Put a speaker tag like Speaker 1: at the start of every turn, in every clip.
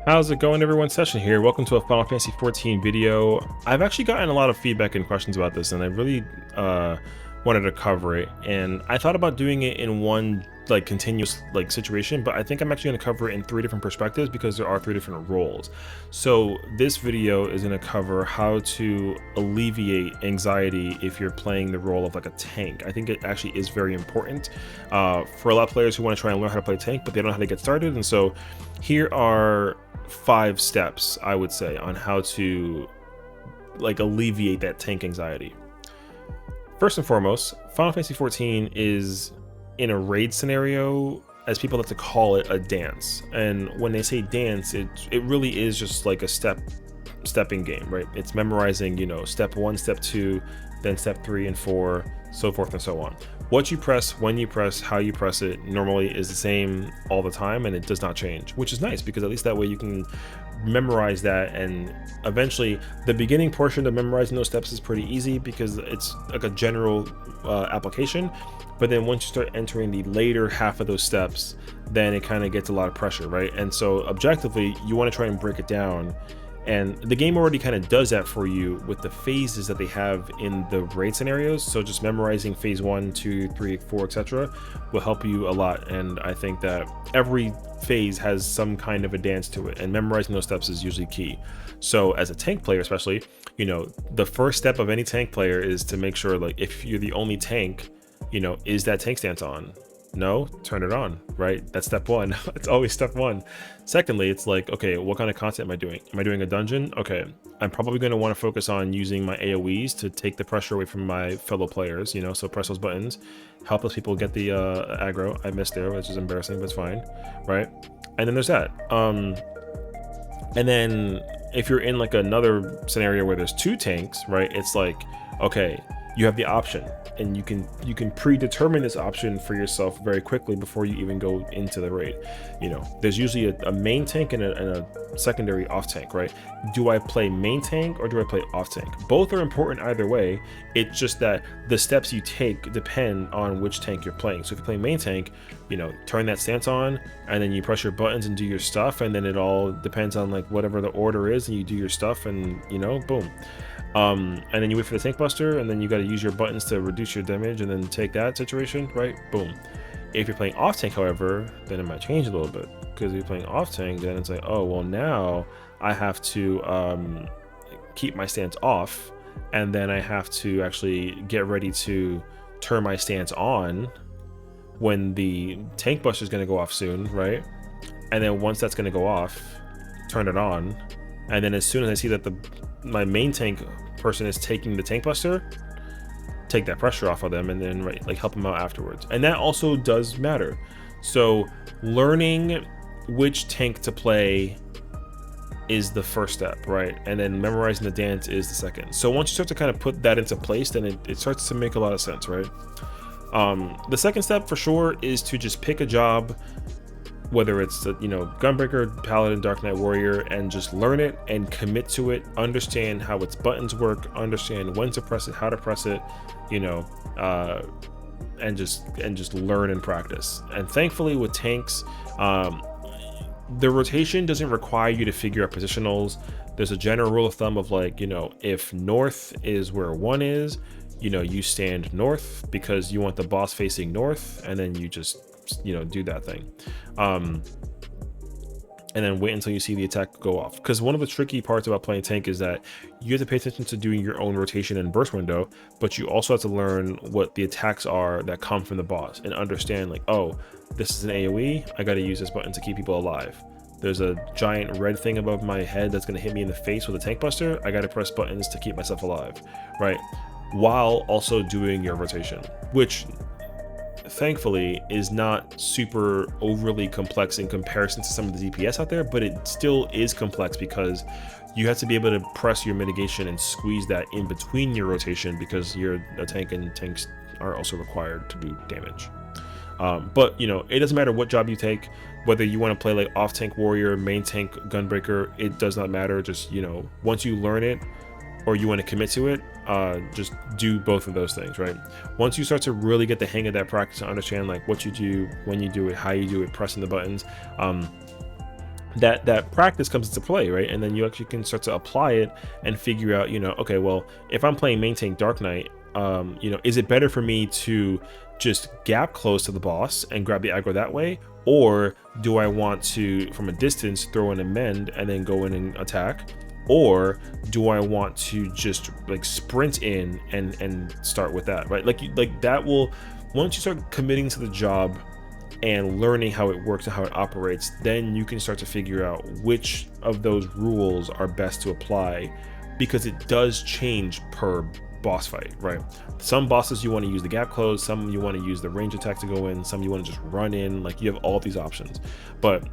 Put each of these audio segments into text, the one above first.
Speaker 1: How's it going, everyone? Session here. Welcome to a Final Fantasy XIV video. I've actually gotten a lot of feedback and questions about this, and I really wanted to cover it. And I thought about doing it in one continuous situation, but I think I'm actually going to cover it in 3 different perspectives because there are 3 different roles. So this video is going to cover how to alleviate anxiety if you're playing the role of like a tank. I think it actually is very important for a lot of players who want to try and learn how to play tank, but they don't know how to get started. And so here are 5 steps, I would say, on how to alleviate that tank anxiety. First and foremost, Final Fantasy XIV is in a raid scenario, as people like to call it, a dance. And when they say dance, it really is just like a stepping game, right? It's memorizing, step 1, step 2, then step 3 and 4, so forth and so on. What you press, when you press, how you press it normally is the same all the time, and it does not change, which is nice because at least that way you can memorize that. And eventually the beginning portion of memorizing those steps is pretty easy because it's like a general application. But then once you start entering the later half of those steps, then it kind of gets a lot of pressure, right? And so objectively, you want to try and break it down. And the game already kind of does that for you with the phases that they have in the raid scenarios. So just memorizing phase 1, 2, 3, 4, etc. will help you a lot. And I think that every phase has some kind of a dance to it, and memorizing those steps is usually key. So as a tank player especially, the first step of any tank player is to make sure, like, if you're the only tank, is that tank stance on? No, turn it on, right? That's step 1. It's always step 1. Secondly, it's like, okay, what kind of content am I doing? Am I doing a dungeon? Okay, I'm probably going to want to focus on using my AoEs to take the pressure away from my fellow players, so press those buttons, help those people get the aggro. I missed there, which is embarrassing, but it's fine, right? And then there's that. And then if you're in like another scenario where there's 2 tanks, right? It's like, okay, you have the option, and you can predetermine this option for yourself very quickly before you even go into the raid. There's usually a main tank and a secondary off tank, right? Do I play main tank or do I play off tank? Both are important either way. It's just that the steps you take depend on which tank you're playing. So if you play main tank, turn that stance on, and then you press your buttons and do your stuff, and then it all depends on like whatever the order is, and you do your stuff, and boom. And then you wait for the tank buster, and then you got to use your buttons to reduce your damage and then take that situation, right? Boom. If you're playing off tank, however, then it might change a little bit, because if you're playing off tank, then it's like, oh well, now I have to keep my stance off, and then I have to actually get ready to turn my stance on when the tank buster is going to go off soon, right? And then once that's going to go off, turn it on, and then as soon as I see that my main tank person is taking the tank buster, take that pressure off of them, and then help them out afterwards. And that also does matter. So learning which tank to play is the first step, right? And then memorizing the dance is the second. So once you start to kind of put that into place, then it starts to make a lot of sense, right? The second step for sure is to just pick a job, whether it's Gunbreaker, Paladin, Dark Knight Warrior, and just learn it and commit to it. Understand how its buttons work, understand when to press it, how to press it, and just learn and practice. And thankfully with tanks, the rotation doesn't require you to figure out positionals. There's a general rule of thumb of if north is where 1 is, you stand north because you want the boss facing north, and then you just do that thing, and then wait until you see the attack go off. Because one of the tricky parts about playing tank is that you have to pay attention to doing your own rotation and burst window, but you also have to learn what the attacks are that come from the boss and understand, like, oh, this is an AoE, I got to use this button to keep people alive. There's a giant red thing above my head that's going to hit me in the face with a tank buster, I got to press buttons to keep myself alive, right? While also doing your rotation, which thankfully is not super overly complex in comparison to some of the DPS out there, but it still is complex because you have to be able to press your mitigation and squeeze that in between your rotation, because you're a tank and tanks are also required to do damage. But it doesn't matter what job you take, whether you want to play like off tank warrior, main tank gunbreaker, it does not matter. Just once you learn it, or you want to commit to it, just do both of those things, right? Once you start to really get the hang of that practice and understand like what you do, when you do it, how you do it, pressing the buttons, that practice comes into play, right? And then you actually can start to apply it and figure out, okay, well, if I'm playing main tank Dark Knight, is it better for me to just gap close to the boss and grab the aggro that way, or do I want to from a distance throw in a mend and then go in and attack, or do I want to just like sprint in and start with that, right? Like that will, once you start committing to the job and learning how it works and how it operates, then you can start to figure out which of those rules are best to apply, because it does change per boss fight, right? Some bosses you want to use the gap close, some you want to use the range attack to go in, some you want to just run in. Like, you have all these options. But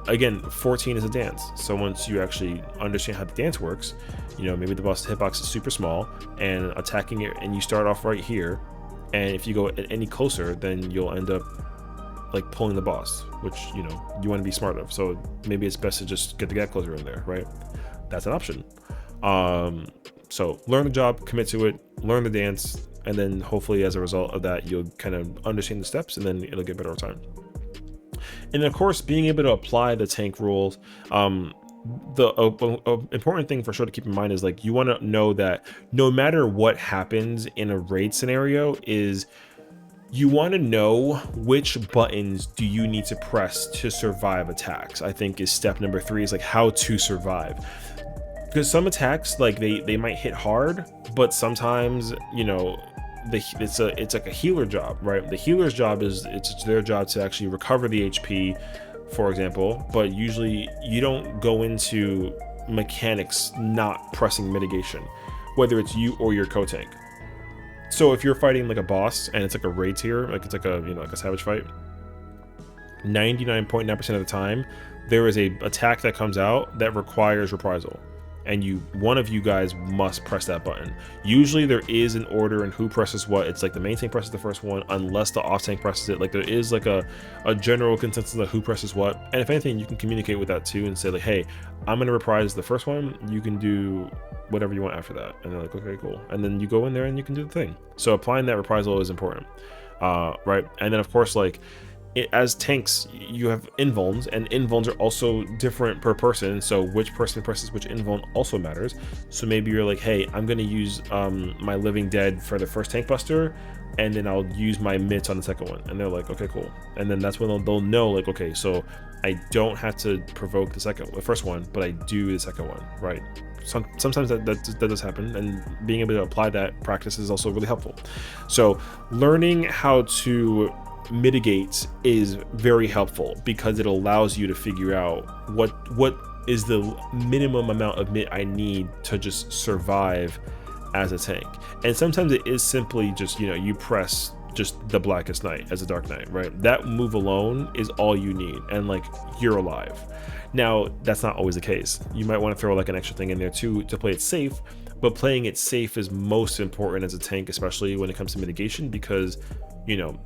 Speaker 1: again, 14 is a dance, so once you actually understand how the dance works, maybe the boss hitbox is super small and attacking it, and you start off right here, and if you go any closer, then you'll end up like pulling the boss, which you want to be smart of. So maybe it's best to just get the gap closer in there, right? That's an option. So learn the job, commit to it, learn the dance, and then hopefully as a result of that, you'll kind of understand the steps, and then it'll get better over time. And of course, being able to apply the tank rules, the important thing for sure to keep in mind is, like, you want to know that no matter what happens in a raid scenario, is you want to know which buttons do you need to press to survive attacks. I think is step number 3, is like how to survive. Because some attacks, like they might hit hard, but sometimes it's like a healer job, right? The healer's job is it's their job to actually recover the HP, for example, but usually you don't go into mechanics not pressing mitigation, whether it's you or your co-tank. So if you're fighting like a boss and it's like a raid tier, like it's like a like a savage fight, 99.9% of the time there is a attack that comes out that requires reprisal, and one of you guys must press that button. Usually there is an order in who presses what. It's like the main tank presses the first one unless the off tank presses it. Like, there is like a general consensus of who presses what, and if anything, you can communicate with that too and say like, hey, I'm gonna reprise the first one, you can do whatever you want after that. And they're like, okay, cool. And then you go in there and you can do the thing. So applying that reprisal is important, right? And then of course, like, as tanks, you have invulns, and invulns are also different per person, so which person presses which invuln also matters. So maybe you're like, hey, I'm going to use my Living Dead for the first tank buster, and then I'll use my mitts on the second one. And they're like, okay, cool. And then that's when they'll know, like, okay, so I don't have to provoke the first one, but I do the second one, right? Sometimes that does happen, and being able to apply that practice is also really helpful. So learning how to mitigate is very helpful, because it allows you to figure out what is the minimum amount of mit I need to just survive as a tank. And sometimes it is simply just you press just the Blackest Night as a Dark Knight, right? That move alone is all you need, and like, you're alive. Now that's not always the case. You might want to throw like an extra thing in there too to play it safe, but playing it safe is most important as a tank, especially when it comes to mitigation, because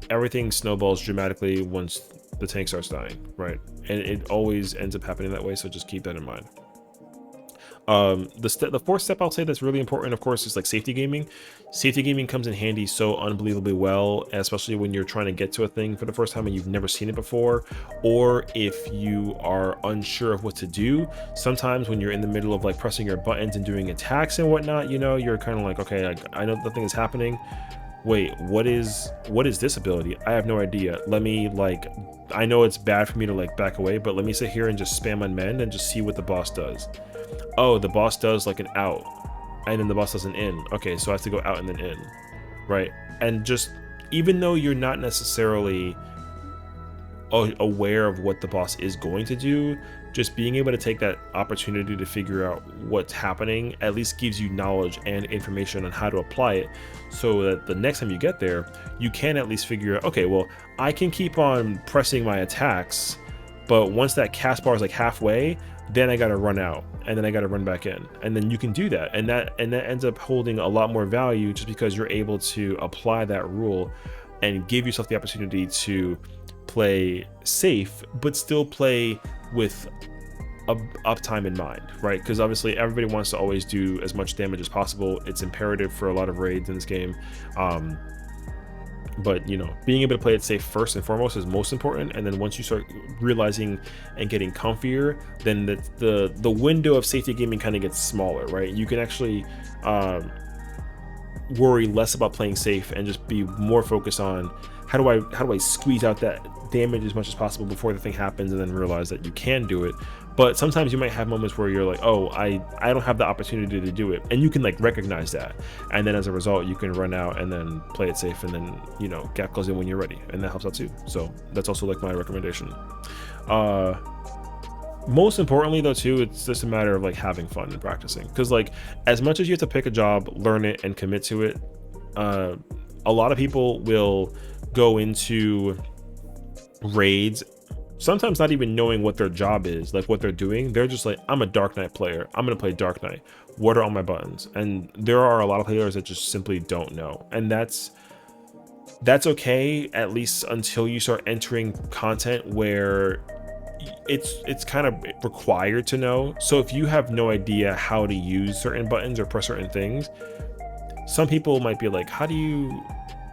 Speaker 1: everything snowballs dramatically once the tank starts dying, right? And it always ends up happening that way, so just keep that in mind. The fourth step I'll say that's really important, of course, is like safety gaming. Safety gaming comes in handy so unbelievably well, especially when you're trying to get to a thing for the first time and you've never seen it before, or if you are unsure of what to do. Sometimes when you're in the middle of like pressing your buttons and doing attacks and whatnot, you're kind of like, okay, I know nothing is happening. Wait, what is this ability? I have no idea. Let me I know it's bad for me to like back away, but let me sit here and just spam unmend and just see what the boss does. Oh, the boss does like an out, and then the boss does an in. Okay, so I have to go out and then in, right? And just, even though you're not necessarily aware of what the boss is going to do, just being able to take that opportunity to figure out what's happening at least gives you knowledge and information on how to apply it, so that the next time you get there, you can at least figure out, okay, well, I can keep on pressing my attacks, but once that cast bar is like halfway, then I gotta run out, and then I gotta run back in, and then you can do that, and that ends up holding a lot more value, just because you're able to apply that rule and give yourself the opportunity to play safe, but still play with uptime in mind, right? Because obviously everybody wants to always do as much damage as possible. It's imperative for a lot of raids in this game, But you know, being able to play it safe first and foremost is most important, and then once you start realizing and getting comfier, then the window of safety gaming kind of gets smaller, right? You can actually worry less about playing safe and just be more focused on how do I squeeze out that damage as much as possible before the thing happens, and then realize that you can do it. But sometimes you might have moments where you're like, oh, I don't have the opportunity to do it, and you can like recognize that, and then as a result you can run out and then play it safe, and then, you know, gap close in when you're ready, and that helps out too. So that's also like my recommendation. Most importantly though too, it's just a matter of like having fun and practicing, because like as much as you have to pick a job, learn it, and commit to it, a lot of people will go into raids sometimes not even knowing what their job is, like what they're doing. They're just like, I'm a Dark Knight player, I'm gonna play Dark Knight, what are all my buttons? And there are a lot of players that just simply don't know, and that's okay, at least until you start entering content where it's kind of required to know. So if you have no idea how to use certain buttons or press certain things, some people might be like, how do you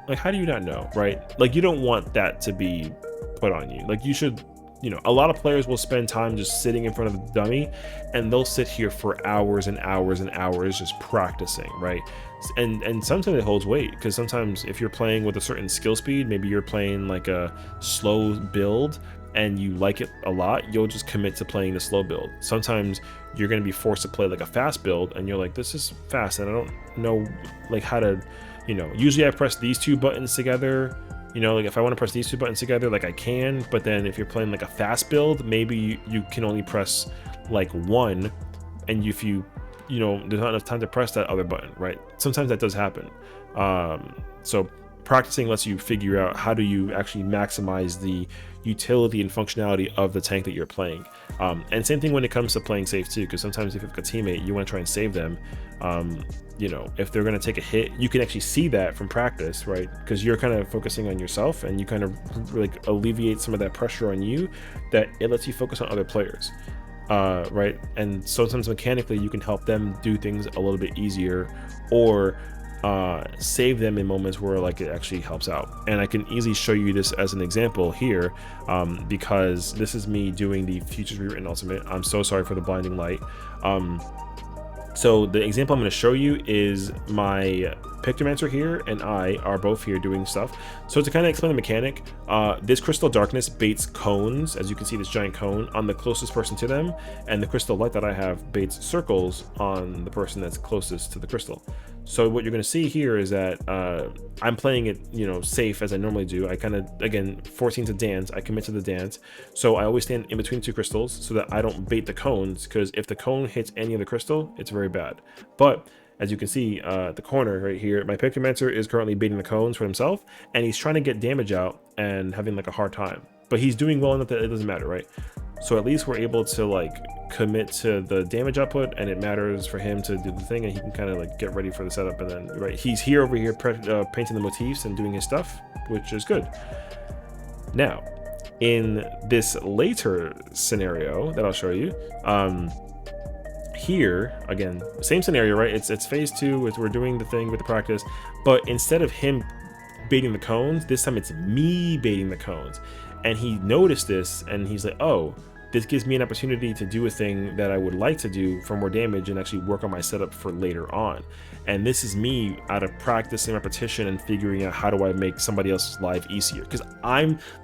Speaker 1: not know, right? Like, you don't want that to be put on you. Like, you should, you know, a lot of players will spend time just sitting in front of the dummy, and they'll sit here for hours and hours and hours just practicing, right? And sometimes it holds weight, because sometimes if you're playing with a certain skill speed, maybe you're playing like a slow build and you like it a lot, you'll just commit to playing the slow build. Sometimes you're going to be forced to play like a fast build, and you're like, this is fast and I don't know like how to, you know, usually I press these two buttons together, you know, like if I want to press these two buttons together, like I can, but then if you're playing like a fast build, maybe you can only press like one, and if you know, there's not enough time to press that other button, right? Sometimes that does happen. So practicing lets you figure out how do you actually maximize the utility and functionality of the tank that you're playing. And same thing when it comes to playing safe too, because sometimes if you have a teammate, you want to try and save them. You know, if they're going to take a hit, you can actually see that from practice, right? Because you're kind of focusing on yourself, and you kind of like alleviate some of that pressure on you, that it lets you focus on other players, right? And sometimes mechanically you can help them do things a little bit easier, or save them in moments where like it actually helps out. And I can easily show you this as an example here, because this is me doing the Futures Rewritten Ultimate. I'm so sorry for the blinding light. So the example I'm going to show you is my Pictomancer here and I are both here doing stuff. So to kind of explain the mechanic, this Crystal Darkness baits cones, as you can see, this giant cone on the closest person to them, and the Crystal Light that I have baits circles on the person that's closest to the crystal. So what you're going to see here is that I'm playing it, you know, safe as I normally do. I kind of, again, 14 to dance, I commit to the dance. So I always stand in between two crystals so that I don't bait the cones, because if the cone hits any of the crystal, it's very bad. But as you can see, the corner right here, my Pictomancer is currently baiting the cones for himself, and he's trying to get damage out and having like a hard time. But he's doing well enough that it doesn't matter, right? So at least we're able to like commit to the damage output, and it matters for him to do the thing, and he can kind of like get ready for the setup. And then, right, he's here over here painting the motifs and doing his stuff, which is good. Now, in this later scenario that I'll show you, here again, same scenario, right? It's phase 2. We're doing the thing with the practice, but instead of him baiting the cones, this time it's me baiting the cones. And he noticed this, and he's like, oh, this gives me an opportunity to do a thing that I would like to do for more damage and actually work on my setup for later on. And this is me out of practice and repetition and figuring out how do I make somebody else's life easier, because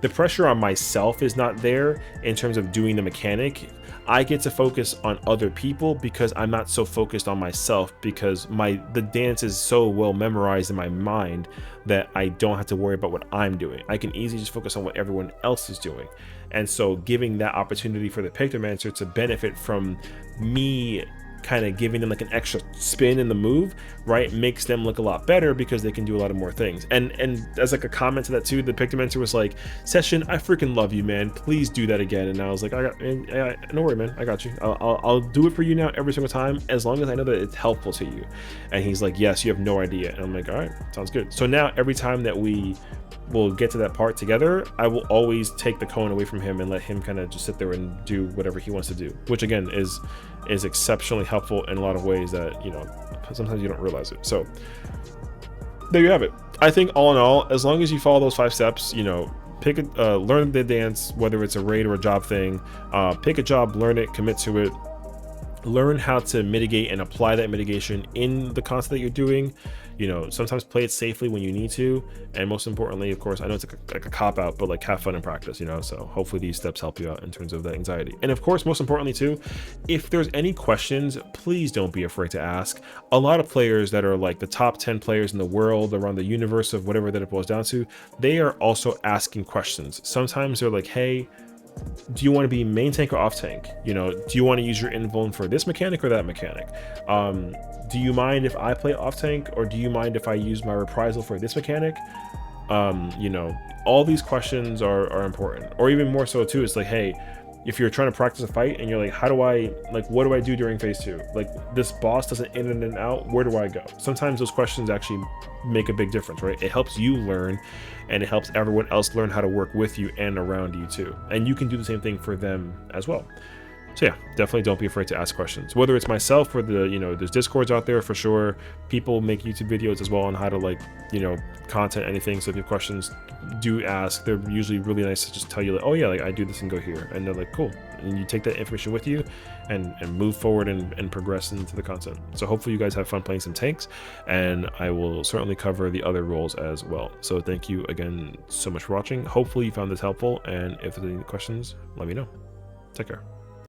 Speaker 1: the pressure on myself is not there in terms of doing the mechanic. I get to focus on other people because I'm not so focused on myself, because the dance is so well memorized in my mind that I don't have to worry about what I'm doing. I can easily just focus on what everyone else is doing. And so giving that opportunity for the Pictomancer to benefit from me kind of giving them like an extra spin in the move, right, makes them look a lot better because they can do a lot of more things. And as like a comment to that too, the Pictomancer was like, Sessiion, I freaking love you, man, please do that again. And I was like, no worry, man, I got you. I'll do it for you now every single time, as long as I know that it's helpful to you. And he's like, yes, you have no idea. And I'm like, all right, sounds good. So now every time that we will get to that part together, I will always take the cone away from him and let him kind of just sit there and do whatever he wants to do, which again is exceptionally helpful in a lot of ways that, you know, sometimes you don't realize it. So there you have it. I think all in all, as long as you follow those 5 steps, you know, pick a learn the dance, whether it's a raid or a job thing, pick a job, learn it, commit to it, learn how to mitigate and apply that mitigation in the content that you're doing. You know, sometimes play it safely when you need to, and most importantly, of course, I know it's like a cop out, but like have fun in practice, you know. So hopefully these steps help you out in terms of that anxiety. And of course, most importantly too, if there's any questions, please don't be afraid to ask. A lot of players that are like the top 10 players in the world, around the universe of whatever that it boils down to, they are also asking questions. Sometimes they're like, hey, do you want to be main tank or off tank? You know, do you want to use your invuln for this mechanic or that mechanic? Do you mind if I play off tank, or do you mind if I use my reprisal for this mechanic? You know, all these questions are important. Or even more so too, it's like, hey, if you're trying to practice a fight and you're like, how do I, like, what do I do during phase 2? Like, this boss doesn't in and out, where do I go? Sometimes those questions actually make a big difference, right? It helps you learn, and it helps everyone else learn how to work with you and around you too. And you can do the same thing for them as well. So yeah, definitely don't be afraid to ask questions. Whether it's myself or the, you know, there's Discords out there for sure. People make YouTube videos as well on how to, like, you know, content anything. So if you have questions, do ask. They're usually really nice to just tell you like, oh yeah, like I do this and go here. And they're like, cool. And you take that information with you and move forward and progress into the content. So hopefully you guys have fun playing some tanks, and I will certainly cover the other roles as well. So thank you again so much for watching. Hopefully you found this helpful, and if there's any questions, let me know. Take care.